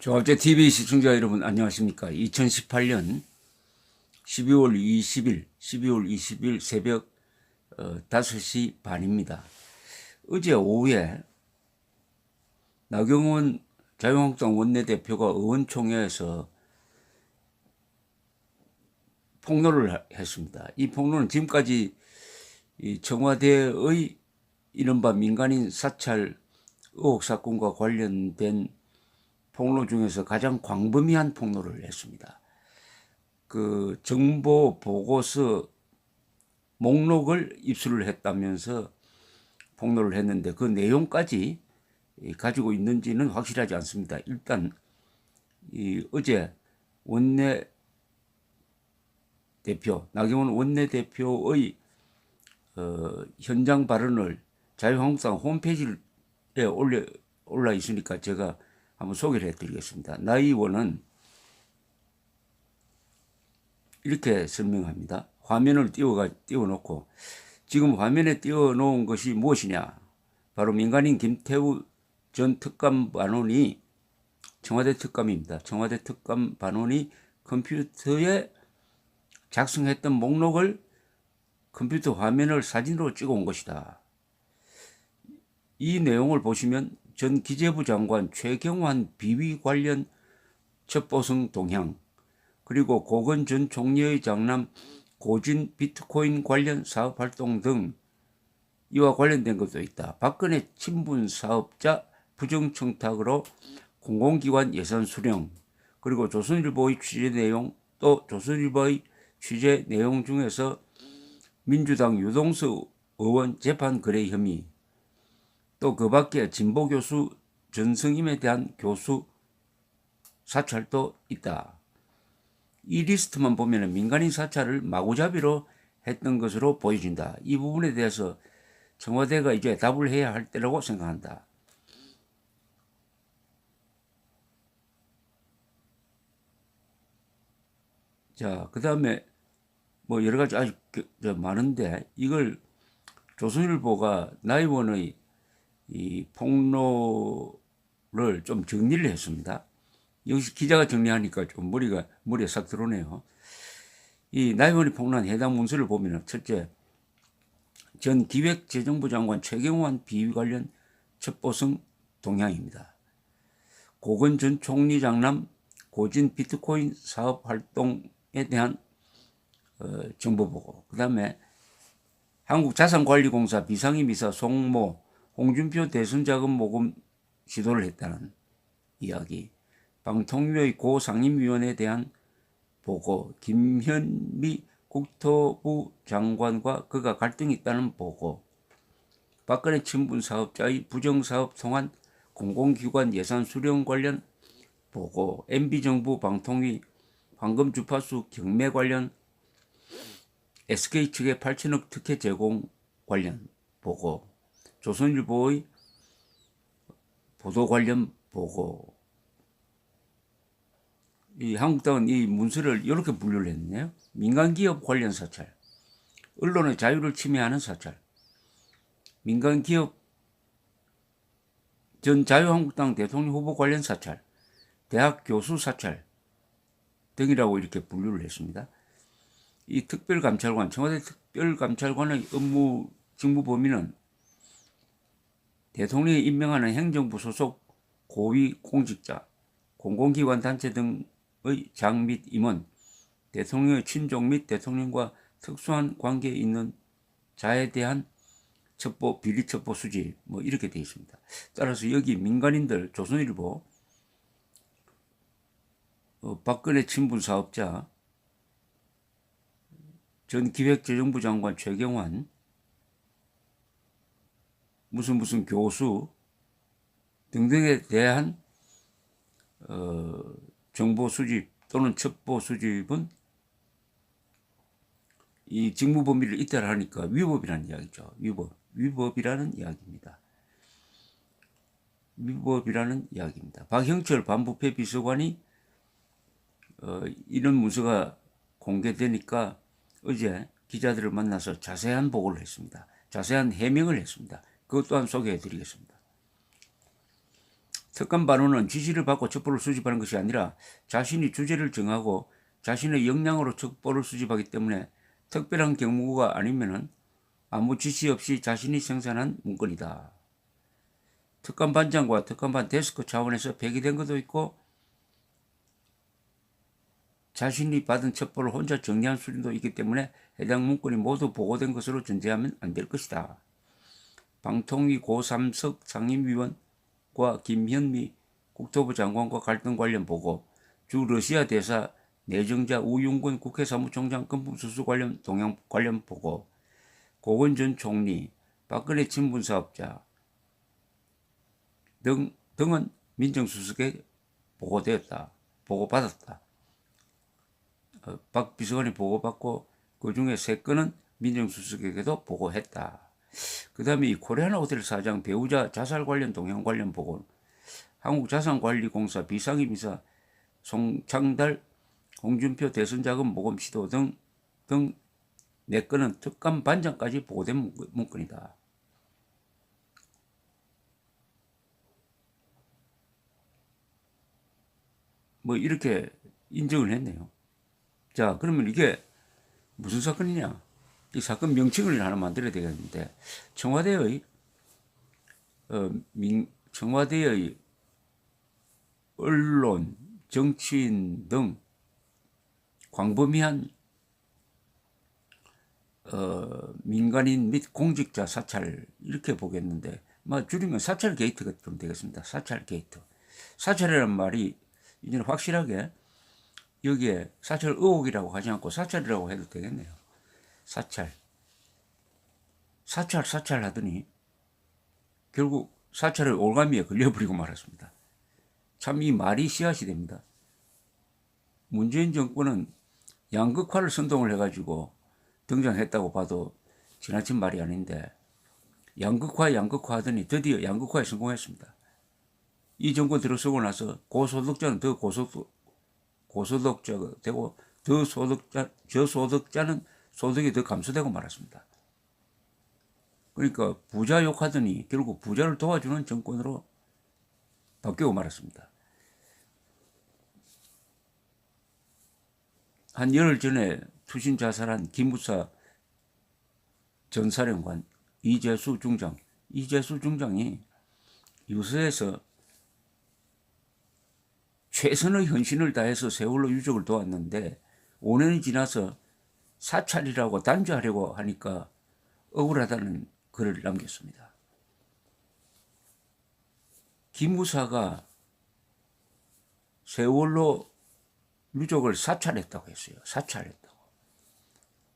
조합제 TV 시청자 여러분 안녕하십니까? 2018년 12월 20일 새벽 5시 반입니다. 어제 오후에 나경원 자유한국당 원내대표가 의원총회에서 폭로를 했습니다. 이 폭로는 지금까지 청와대의 이른바 민간인 사찰 의혹 사건과 관련된 폭로 중에서 가장 광범위한 폭로를 했습니다. 그 정보 보고서 목록을 입수를 했다면서 폭로를 했는데 그 내용까지 가지고 있는지는 확실하지 않습니다. 일단 어제 나경원 원내대표의 현장 발언을 자유한국당 홈페이지에 올라 있으니까 제가 한번 소개를 해드리겠습니다. 나 의원은 이렇게 설명합니다. 화면을 띄워놓고 지금 화면에 띄워놓은 것이 무엇이냐? 바로 민간인 김태우 전 특감반원이 청와대 특감입니다. 청와대 특감반원이 컴퓨터에 작성했던 목록을 컴퓨터 화면을 사진으로 찍어온 것이다. 이 내용을 보시면 전 기재부 장관 최경환 비위 관련 첩보성 동향, 그리고 고건 전 총리의 장남 고진 비트코인 관련 사업 활동 등 이와 관련된 것도 있다. 박근혜 친분 사업자 부정청탁으로 공공기관 예산 수령, 그리고 조선일보의 취재 내용, 또 조선일보의 취재 내용 중에서 민주당 유동수 의원 재판 거래 혐의, 또 그 밖에 진보 교수 전승임에 대한 교수 사찰도 있다. 이 리스트만 보면 민간인 사찰을 마구잡이로 했던 것으로 보여진다. 이 부분에 대해서 청와대가 이제 답을 해야 할 때라고 생각한다. 자, 그 다음에 뭐 여러 가지 아직 많은데 이걸 조선일보가 나 의원의 이 폭로를 좀 정리를 했습니다. 역시 기자가 정리하니까 좀 머리에 싹 들어오네요. 이 나 의원이 폭로한 해당 문서를 보면 첫째, 전 기획재정부 장관 최경환 비위 관련 첩보성 동향입니다. 고건 전 총리 장남 고진 비트코인 사업 활동에 대한 정보 보고, 그 다음에 한국자산관리공사 비상임이사 송모 홍준표 대선 자금 모금 시도를 했다는 이야기, 방통위의 고 상임위원에 대한 보고, 김현미 국토부 장관과 그가 갈등이 있다는 보고, 박근혜 친분 사업자의 부정사업 통한 공공기관 예산 수령 관련 보고, MB정부 방통위 황금 주파수 경매 관련 SK 측의 8천억 특혜 제공 관련 보고, 조선일보의 보도 관련 보고, 이 한국당은 이 문서를 이렇게 분류를 했네요. 민간기업 관련 사찰, 언론의 자유를 침해하는 사찰, 민간기업 전 자유한국당 대통령 후보 관련 사찰, 대학 교수 사찰 등이라고 이렇게 분류를 했습니다. 이 특별감찰관, 청와대 특별감찰관의 업무 직무 범위는 대통령이 임명하는 행정부 소속 고위 공직자, 공공기관 단체 등의 장 및 임원, 대통령의 친족 및 대통령과 특수한 관계에 있는 자에 대한 첩보, 비리 첩보 수집, 뭐 이렇게 되어 있습니다. 따라서 여기 민간인들, 조선일보, 박근혜 친분 사업자, 전 기획재정부 장관 최경환, 무슨 교수 등등에 대한 정보 수집 또는 첩보 수집은 이 직무 범위를 이탈하니까 위법이라는 이야기죠. 위법이라는 이야기입니다. 위법이라는 이야기입니다. 박형철 반부패 비서관이 이런 문서가 공개되니까 어제 기자들을 만나서 자세한 보고를 했습니다. 자세한 해명을 했습니다. 그것 또한 소개해 드리겠습니다. 특감 반원은 지시를 받고 첩보를 수집하는 것이 아니라 자신이 주제를 정하고 자신의 역량으로 첩보를 수집하기 때문에 특별한 경무가 아니면은 아무 지시 없이 자신이 생산한 문건이다. 특감반장과 특감반 데스크 차원에서 폐기된 것도 있고 자신이 받은 첩보를 혼자 정리한 수준도 있기 때문에 해당 문건이 모두 보고된 것으로 전제하면 안 될 것이다. 방통위 고삼석 상임위원과 김현미 국토부 장관과 갈등 관련 보고, 주 러시아 대사 내정자 우윤근 국회 사무총장 금품수수 관련 동향 관련 보고, 고건 전 총리, 박근혜 친분사업자 등은 민정수석에 보고받았다. 박 비서관이 보고받고 그 중에 3건은 민정수석에게도 보고했다. 그 다음에 이 코리아나 호텔 사장 배우자 자살 관련 동향 관련 보고, 한국자산관리공사 비상임이사 송창달 홍준표 대선자금 모금 시도 등 4건은 특감 반장까지 보고된 문건이다. 뭐 이렇게 인정을 했네요. 자, 그러면 이게 무슨 사건이냐? 이 사건 명칭을 하나 만들어야 되겠는데, 청와대의 언론, 정치인 등 광범위한 민간인 및 공직자 사찰, 이렇게 보겠는데, 줄이면 사찰 게이트가 좀 되겠습니다. 사찰 게이트. 사찰이라는 말이 이제 확실하게 여기에 사찰 의혹이라고 하지 않고 사찰이라고 해도 되겠네요. 사찰 하더니 결국 사찰의 올가미에 걸려버리고 말았습니다. 참 이 말이 씨앗이 됩니다. 문재인 정권은 양극화를 선동을 해가지고 등장했다고 봐도 지나친 말이 아닌데, 양극화 하더니 드디어 양극화에 성공했습니다. 이 정권 들어서고 나서 고소득자는 더 고소득자가 되고 저소득자는 소득이 더 감소되고 말았습니다. 그러니까 부자 욕하더니 결국 부자를 도와주는 정권으로 바뀌고 말았습니다. 한 열흘 전에 투신 자살한 기무사 전 사령관 이재수 중장이 유서에서 최선의 헌신을 다해서 세월호 유족을 도왔는데 5년이 지나서 사찰이라고 단죄하려고 하니까 억울하다는 글을 남겼습니다. 기무사가 세월호 유족을 사찰했다고 했어요. 사찰했다고.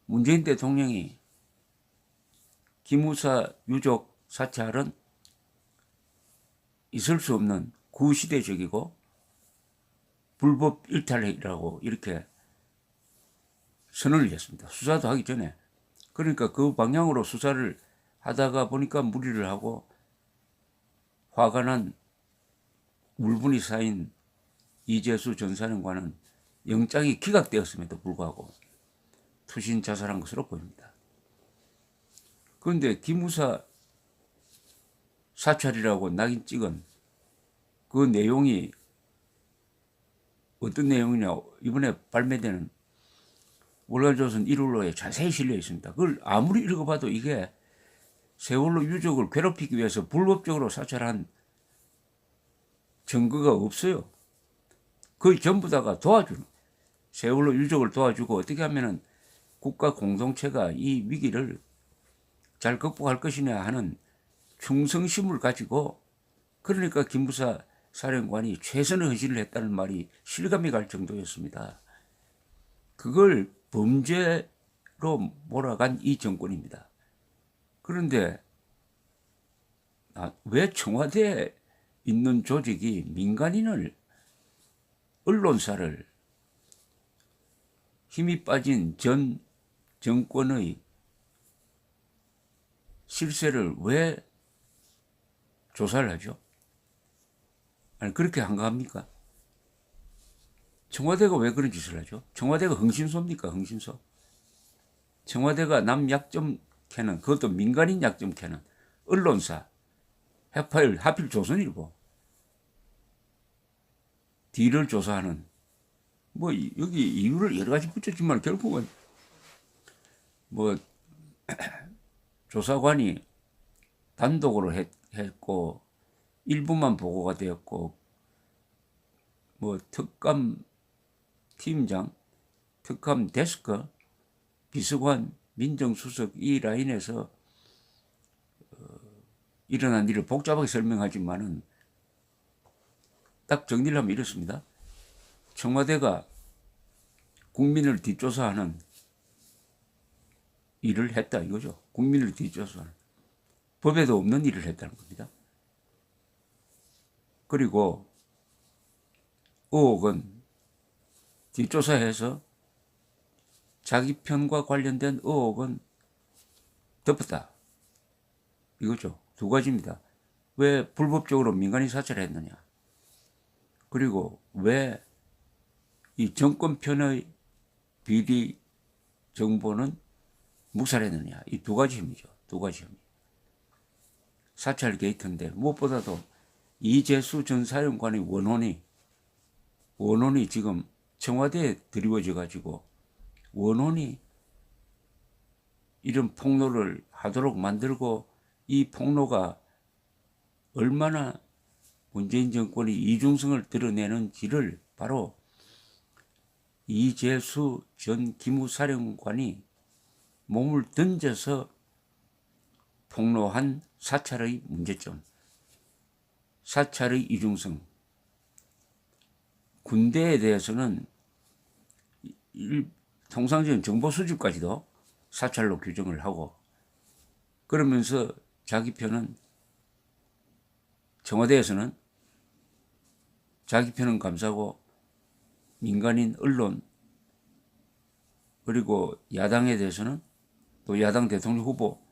문재인 대통령이 기무사 유족 사찰은 있을 수 없는 구시대적이고 불법 일탈이라고 이렇게 선언을 했습니다. 수사도 하기 전에. 그러니까 그 방향으로 수사를 하다가 보니까 무리를 하고 화가 난 울분이 쌓인 이재수 전 사령관은 영장이 기각되었음에도 불구하고 투신 자살한 것으로 보입니다. 그런데 기무사 사찰이라고 낙인 찍은 그 내용이 어떤 내용이냐, 이번에 발매되는 월간조선 1월호에 자세히 실려 있습니다. 그걸 아무리 읽어봐도 이게 세월호 유족을 괴롭히기 위해서 불법적으로 사찰한 증거가 없어요. 거의 전부 다가 도와주는, 세월호 유족을 도와주고 어떻게 하면은 국가 공동체가 이 위기를 잘 극복할 것이냐 하는 충성심을 가지고, 그러니까 김부사 사령관이 최선의 헌신을 했다는 말이 실감이 갈 정도였습니다. 그걸 범죄로 몰아간 이 정권입니다. 그런데 왜 청와대에 있는 조직이 민간인을, 언론사를, 힘이 빠진 전 정권의 실세를 왜 조사를 하죠? 아니, 그렇게 한가합니까? 청와대가 왜 그런 짓을 하죠? 청와대가 흥신소입니까? 흥신소. 청와대가 남 약점 캐는, 그것도 민간인 약점 캐는 언론사, 하필 조선일보, 뒤를 조사하는 뭐 여기 이유를 여러 가지 붙였지만 결국은 뭐 조사관이 단독으로 했고 일부만 보고가 되었고 뭐 특감 팀장, 특감 데스크, 비서관, 민정수석 이 라인에서 일어난 일을 복잡하게 설명하지만은 딱 정리를 하면 이렇습니다. 청와대가 국민을 뒷조사하는 일을 했다 이거죠. 국민을 뒷조사하는. 법에도 없는 일을 했다는 겁니다. 그리고 의혹은 뒷조사해서 자기 편과 관련된 의혹은 덮었다. 이거죠. 두 가지입니다. 왜 불법적으로 민간인 사찰을 했느냐. 그리고 왜 이 정권 편의 비리 정보는 묵살했느냐. 이 두 가지 혐의죠. 두 가지 혐의. 사찰 게이트인데 무엇보다도 이재수 전 사령관의 원혼이 지금 청와대에 드리워져 가지고 원혼이 이런 폭로를 하도록 만들고 이 폭로가 얼마나 문재인 정권이 이중성을 드러내는지를 바로 이재수 전 기무사령관이 몸을 던져서 폭로한 사찰의 문제점, 사찰의 이중성. 군대에 대해서는 통상적인 정보 수집까지도 사찰로 규정을 하고 그러면서 자기 편은 청와대에서는 자기 편은 감사고 민간인 언론 그리고 야당에 대해서는 또 야당 대통령 후보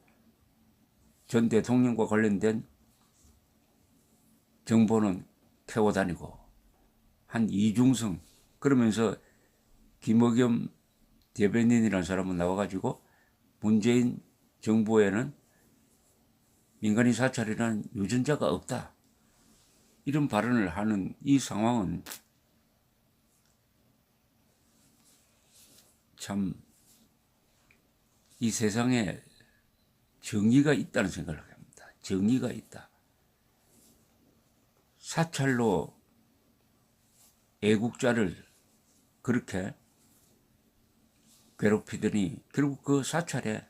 전 대통령과 관련된 정보는 캐고 다니고 한 이중성. 그러면서 김의겸 대변인이라는 사람은 나와가지고 문재인 정부에는 민간인 사찰이라는 유전자가 없다. 이런 발언을 하는 이 상황은 참 이 세상에 정의가 있다는 생각을 합니다. 정의가 있다. 사찰로 애국자를 그렇게 괴롭히더니 결국 그 사찰에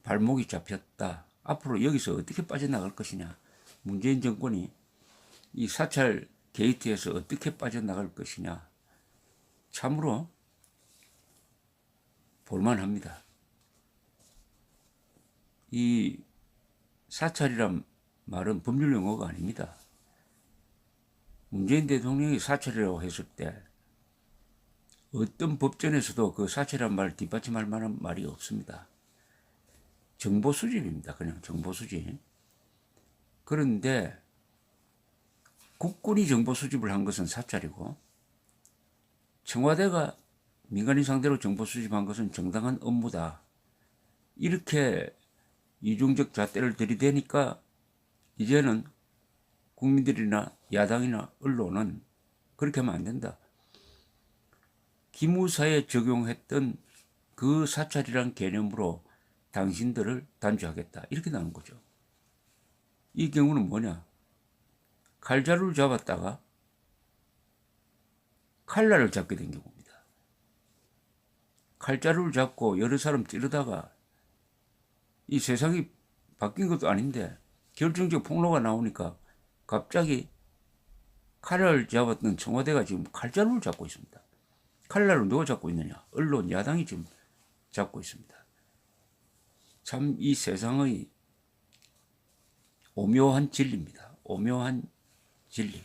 발목이 잡혔다. 앞으로 여기서 어떻게 빠져나갈 것이냐. 문재인 정권이 이 사찰 게이트에서 어떻게 빠져나갈 것이냐. 참으로 볼만합니다. 이 사찰이란 말은 법률 용어가 아닙니다. 문재인 대통령이 사찰이라고 했을 때 어떤 법전에서도 그 사찰이란 말을 뒷받침할 만한 말이 없습니다. 정보 수집입니다. 그냥 정보 수집. 그런데 국군이 정보 수집을 한 것은 사찰이고 청와대가 민간인 상대로 정보 수집한 것은 정당한 업무다. 이렇게 이중적 잣대를 들이대니까 이제는 국민들이나 야당이나 언론은 그렇게 하면 안 된다. 기무사에 적용했던 그 사찰이란 개념으로 당신들을 단죄하겠다. 이렇게 나오는 거죠. 이 경우는 뭐냐? 칼자루를 잡았다가 칼날을 잡게 된 경우입니다. 칼자루를 잡고 여러 사람 찌르다가 이 세상이 바뀐 것도 아닌데 결정적 폭로가 나오니까 갑자기 칼을 잡았던 청와대가 지금 칼자루를 잡고 있습니다. 칼날을 누가 잡고 있느냐? 언론, 야당이 지금 잡고 있습니다. 참 이 세상의 오묘한 진리입니다. 오묘한 진리.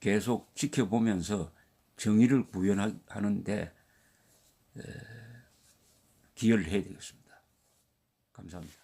계속 지켜보면서 정의를 구현하는데 기여를 해야 되겠습니다. 감사합니다.